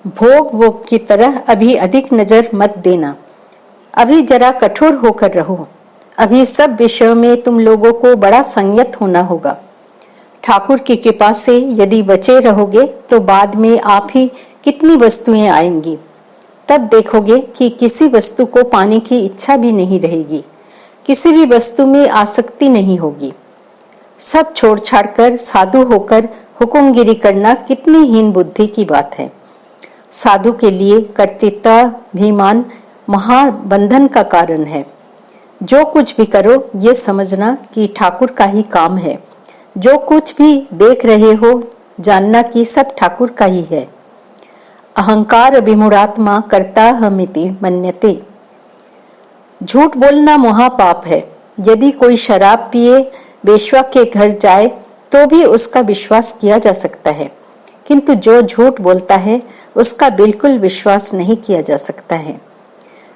भोग वोग की तरह अभी अधिक नजर मत देना, अभी जरा कठोर होकर रहो। अभी सब विषयों में तुम लोगों को बड़ा संयत होना होगा। ठाकुर की कृपा से यदि बचे रहोगे तो बाद में आप ही कितनी वस्तुएं आएंगी। तब देखोगे कि किसी वस्तु को पाने की इच्छा भी नहीं रहेगी, किसी भी वस्तु में आसक्ति नहीं होगी। सब छोड़ छाड़ कर साधु होकर हुकुमगिरी करना कितनी हीन बुद्धि की बात है। साधु के लिए कर्तृत्वाभिमान महाबंधन का कारण है। जो कुछ भी करो ये समझना कि ठाकुर का ही काम है। जो कुछ भी देख रहे हो जानना कि सब ठाकुर का ही है। अहंकार अभिमूढ़ात्मा कर्ता हमिति मन्यते। झूठ बोलना महापाप है। यदि कोई शराब पिए बेश्वा के घर जाए तो भी उसका विश्वास किया जा सकता है, किंतु जो झूठ बोलता है उसका बिल्कुल विश्वास नहीं किया जा सकता है।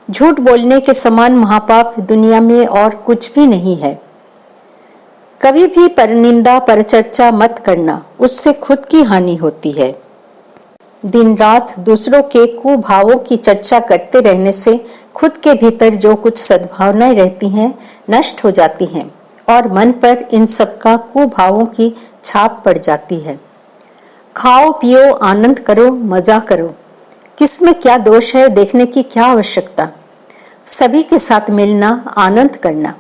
झूठ बोलने के समान महापाप दुनिया में और कुछ भी नहीं है। कभी भी परनिंदा परचर्चा मत करना, उससे खुद की हानि होती है। दिन रात दूसरों के कुभावों की चर्चा करते रहने से खुद के भीतर जो कुछ सद्भावनाएं रहती हैं नष्ट हो जाती हैं और मन पर इन सब का कुभावों की छाप पड़ जाती है। खाओ पियो आनंद करो मजा करो, किसमें क्या दोष है देखने की क्या आवश्यकता। सभी के साथ मिलना आनंद करना।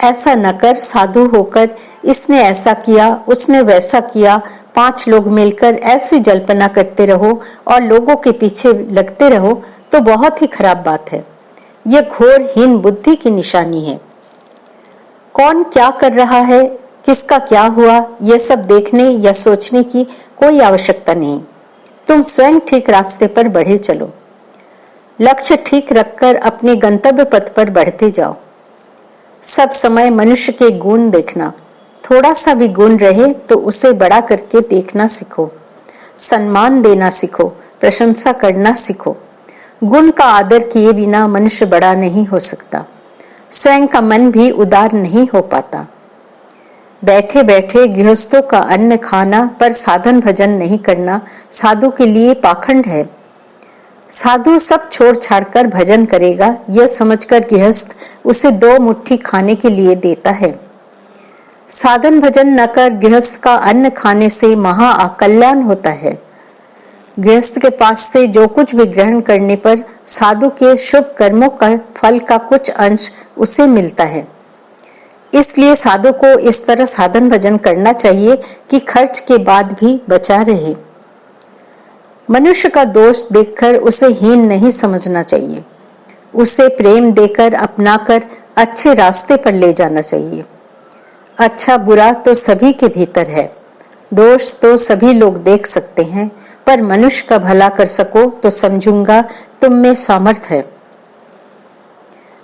ऐसा न कर साधु होकर इसने ऐसा किया उसने वैसा किया, 5 लोग मिलकर ऐसी जल्पना करते रहो और लोगों के पीछे लगते रहो तो बहुत ही खराब बात है। यह घोर हीन बुद्धि की निशानी है। कौन क्या कर रहा है, किसका क्या हुआ, यह सब देखने या सोचने की कोई आवश्यकता नहीं। तुम स्वयं ठीक रास्ते पर बढ़े चलो। लक्ष्य ठीक रखकर अपने गंतव्य पथ पर बढ़ते जाओ। सब समय मनुष्य के गुण देखना। थोड़ा सा भी गुण रहे तो उसे बड़ा करके देखना सीखो। सम्मान देना सीखो, प्रशंसा करना सीखो। गुण का आदर किए बिना मनुष्य बड़ा नहीं हो सकता। स्वयं का मन भी उदार नहीं हो पाता। बैठे बैठे गृहस्थों का अन्न खाना पर साधन भजन नहीं करना साधु के लिए पाखंड है। साधु सब छोड़ छाड़ कर भजन करेगा यह समझकर गृहस्थ उसे 2 मुट्ठी खाने के लिए देता है। साधन भजन न कर गृहस्थ का अन्न खाने से महा अकल्याण होता है। गृहस्थ के पास से जो कुछ भी ग्रहण करने पर साधु के शुभ कर्मों का फल का कुछ अंश उसे मिलता है। इसलिए साधु को इस तरह साधन भजन करना चाहिए कि खर्च के बाद भी बचा रहे। मनुष्य का दोष देखकर उसे हीन नहीं समझना चाहिए। उसे प्रेम देकर अपनाकर अच्छे रास्ते पर ले जाना चाहिए। अच्छा बुरा तो सभी के भीतर है। दोष तो सभी लोग देख सकते हैं, पर मनुष्य का भला कर सको तो समझूंगा तुम में सामर्थ्य है।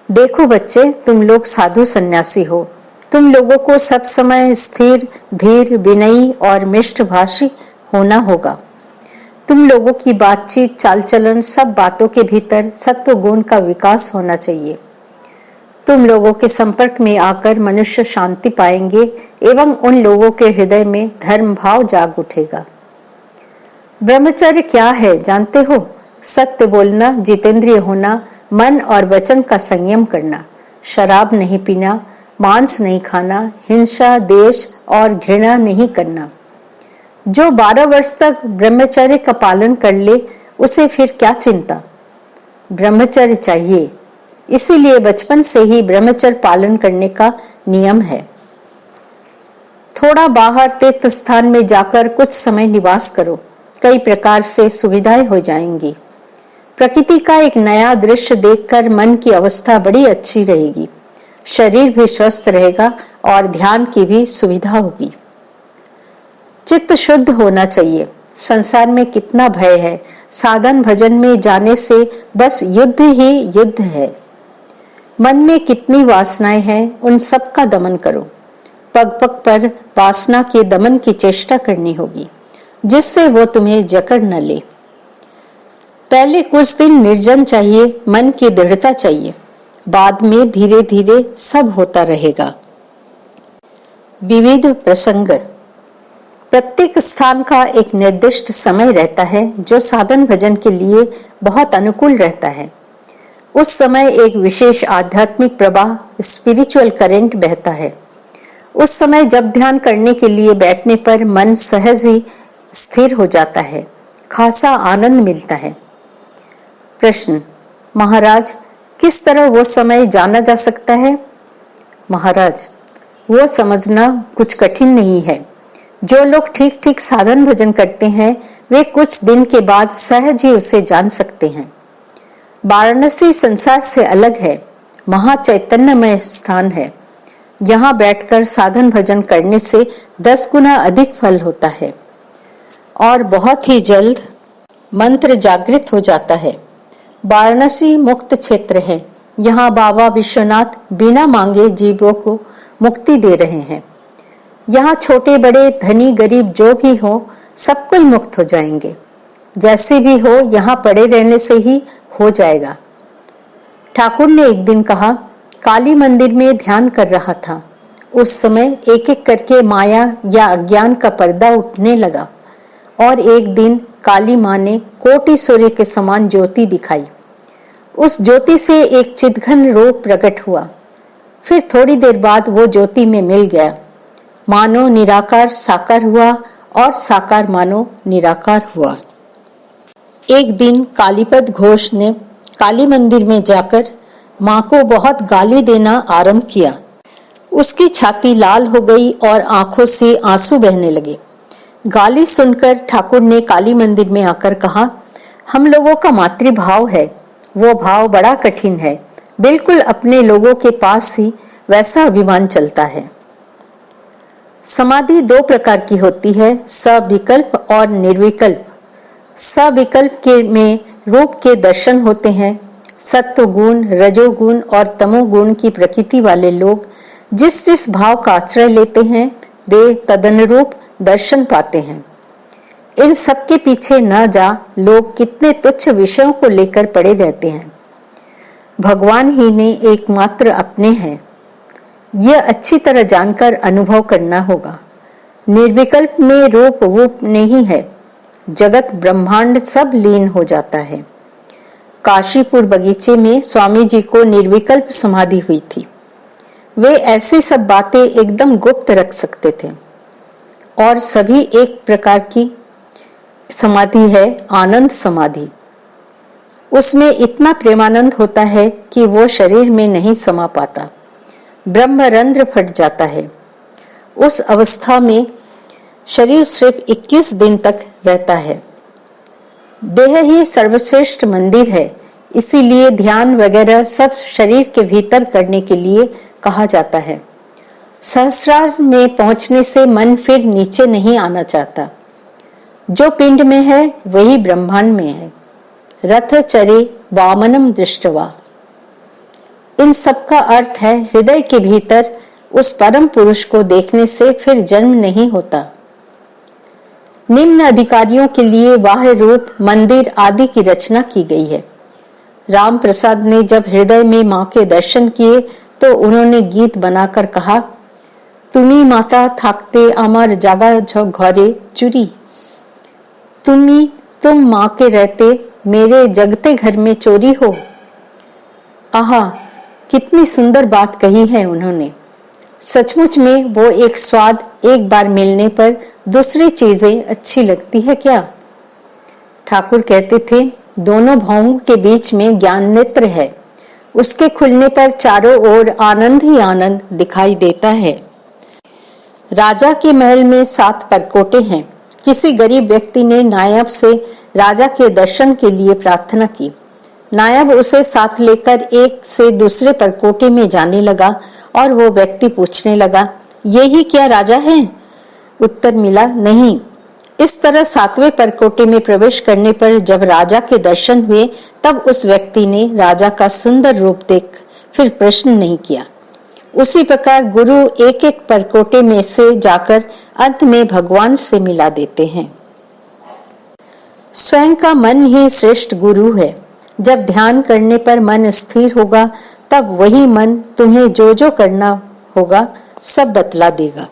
देखो बच्चे, तुम लोग साधु सन्यासी हो। तुम लोगों को सब समय स्थिर, धीर, विनयी और मिष्टभाषी होना होगा। तुम लोगों की बातचीत, चाल चलन, सब बातों के भीतर सत्व गुण का विकास होना चाहिए। तुम लोगों के संपर्क में आकर मनुष्य शांति पाएंगे एवं उन लोगों के हृदय में धर्म भाव जाग उठेगा। ब्रह्मचर्य क्या है जानते हो? सत्य बोलना, जितेंद्रिय होना, मन और वचन का संयम करना, शराब नहीं पीना, मांस नहीं खाना, हिंसा, द्वेष और घृणा नहीं करना। जो 12 वर्ष तक ब्रह्मचर्य का पालन कर ले उसे फिर क्या चिंता। ब्रह्मचर्य चाहिए, इसीलिए बचपन से ही ब्रह्मचर्य पालन करने का नियम है। थोड़ा बाहर तीर्थ स्थान में जाकर कुछ समय निवास करो, कई प्रकार से सुविधाएं हो जाएंगी। प्रकृति का एक नया दृश्य देखकर मन की अवस्था बड़ी अच्छी रहेगी। शरीर भी स्वस्थ रहेगा और ध्यान की भी सुविधा होगी। चित्त शुद्ध होना चाहिए। संसार में कितना भय है। साधन भजन में जाने से बस युद्ध ही युद्ध है। मन में कितनी वासनाएं हैं, उन सब का दमन करो। पग पग पर वासना के दमन की चेष्टा करनी होगी, जिससे वो तुम्हें जकड़ न ले। पहले कुछ दिन निर्जन चाहिए, मन की दृढ़ता चाहिए। बाद में धीरे धीरे सब होता रहेगा। विविध प्रसंग। प्रत्येक स्थान का एक निर्दिष्ट समय रहता है जो साधन भजन के लिए बहुत अनुकूल रहता है। उस समय एक विशेष आध्यात्मिक प्रवाह, स्पिरिचुअल करंट बहता है। उस समय जब ध्यान करने के लिए बैठने पर मन सहज ही स्थिर हो जाता है, खासा आनंद मिलता है। प्रश्न, महाराज, किस तरह वो समय जाना जा सकता है? महाराज, वो समझना कुछ कठिन नहीं है। जो लोग ठीक ठीक साधन भजन करते हैं वे कुछ दिन के बाद सहज ही उसे जान सकते हैं। वाराणसी संसार से अलग है, महाचैतन्यमय स्थान है। यहाँ बैठकर साधन भजन करने से 10 गुना अधिक फल होता है और बहुत ही जल्द मंत्र जागृत हो जाता है। वाराणसी मुक्त क्षेत्र है। यहाँ बाबा विश्वनाथ बिना मांगे जीवों को मुक्ति दे रहे हैं। यहाँ छोटे बड़े, धनी गरीब जो भी हो, सब कोई मुक्त हो जाएंगे। जैसे भी हो, यहाँ पड़े रहने से ही हो जाएगा। ठाकुर ने एक दिन कहा, काली मंदिर में ध्यान कर रहा था। उस समय एक एक करके माया या अज्ञान का पर्दा उठने लगा और एक दिन काली माँ ने कोटि सूर्य के समान ज्योति दिखाई। उस ज्योति से एक चिदघन रूप प्रकट हुआ। फिर थोड़ी देर बाद वो ज्योति में मिल गया। मानो निराकार साकार हुआ और साकार मानो निराकार हुआ। एक दिन कालीपद घोष ने काली मंदिर में जाकर माँ को बहुत गाली देना आरंभ किया। उसकी छाती लाल हो गई और आंखों से आंसू बहने लगे। गाली सुनकर ठाकुर ने काली मंदिर में आकर कहा, हम लोगों का मातृभाव है, वो भाव बड़ा कठिन है। बिल्कुल अपने लोगों के पास ही वैसा अभिमान चलता है। समाधि 2 प्रकार की होती है, सविकल्प और निर्विकल्प। सविकल्प के में रूप के दर्शन होते हैं। सत्व गुण, रजोगुण और तमोगुण की प्रकृति वाले लोग जिस जिस भाव का आश्रय लेते हैं वे तदनुरूप दर्शन पाते हैं। इन सब के पीछे न जा, लोग कितने तुच्छ विषयों को लेकर पड़े रहते हैं। भगवान ही ने एकमात्र अपने हैं, यह अच्छी तरह जानकर अनुभव करना होगा। निर्विकल्प में रूप वूप नहीं है, जगत ब्रह्मांड सब लीन हो जाता है। काशीपुर बगीचे में स्वामी जी को निर्विकल्प समाधि हुई थी। वे ऐसी सब बातें एकदम गुप्त रख सकते थे। और सभी एक प्रकार की समाधि है, आनंद समाधि। उसमें इतना प्रेमानंद होता है कि वो शरीर में नहीं समा पाता, ब्रह्मरंध्र फट जाता है। उस अवस्था में शरीर सिर्फ 21 दिन तक रहता है। देह ही सर्वश्रेष्ठ मंदिर है, इसीलिए ध्यान वगैरह सब शरीर के भीतर करने के लिए कहा जाता है। सहस्रार में पहुंचने से मन फिर नीचे नहीं आना चाहता। जो पिंड में है वही ब्रह्मांड में है। रथ चरे वामनम दृष्टवा। इन सब का अर्थ है हृदय के भीतर उस परम पुरुष को देखने से फिर जन्म नहीं होता। निम्न अधिकारियों के लिए बाह्य रूप, मंदिर आदि की रचना की गई है। राम प्रसाद ने जब हृदय में माँ के दर्शन किए तो उन्होंने गीत बनाकर कहा, तुमी माता थाकते आमार जागा घरे चुरी। तुम माँ के रहते मेरे जगते घर में चोरी हो। आहा, कितनी सुंदर बात कही है उन्होंने। सचमुच में वो एक स्वाद एक बार मिलने पर दूसरी चीजें अच्छी लगती है क्या? ठाकुर कहते थे, दोनों भावों के बीच में ज्ञान नेत्र है, उसके खुलने पर चारों ओर आनंद ही आनंद दिखाई देता है। राजा के महल में 7 परकोटे हैं। किसी गरीब व्यक्ति ने नायब से राजा के दर्शन के लिए प्रार्थना की। नायब उसे साथ लेकर एक से दूसरे परकोटे में जाने लगा और वो व्यक्ति पूछने लगा, ये ही क्या राजा है? उत्तर मिला, नहीं। इस तरह 7वें परकोटे में प्रवेश करने पर जब राजा के दर्शन हुए तब उस व्यक्ति ने राजा का सुंदर रूप देख फिर प्रश्न नहीं किया। उसी प्रकार गुरु एक एक परकोटे में से जाकर अंत में भगवान से मिला देते हैं। स्वयं का मन ही श्रेष्ठ गुरु है। जब ध्यान करने पर मन स्थिर होगा तब वही मन तुम्हें जो जो करना होगा सब बतला देगा।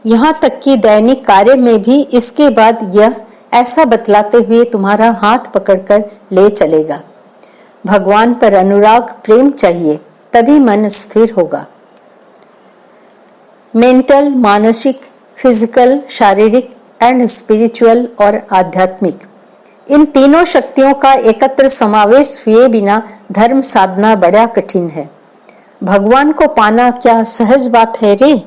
यहाँ तक कि दैनिक कार्य में भी इसके बाद यह ऐसा बतलाते हुए तुम्हारा हाथ पकड़कर ले चलेगा। भगवान पर अनुराग प्रेम चाहिए, तभी मन स्थिर होगा। मेंटल, मानसिक, फिजिकल, शारीरिक एंड स्पिरिचुअल और आध्यात्मिक, इन तीनों शक्तियों का एकत्र समावेश हुए बिना धर्म साधना बड़ा कठिन है। भगवान को पाना क्या सहज बात है रे।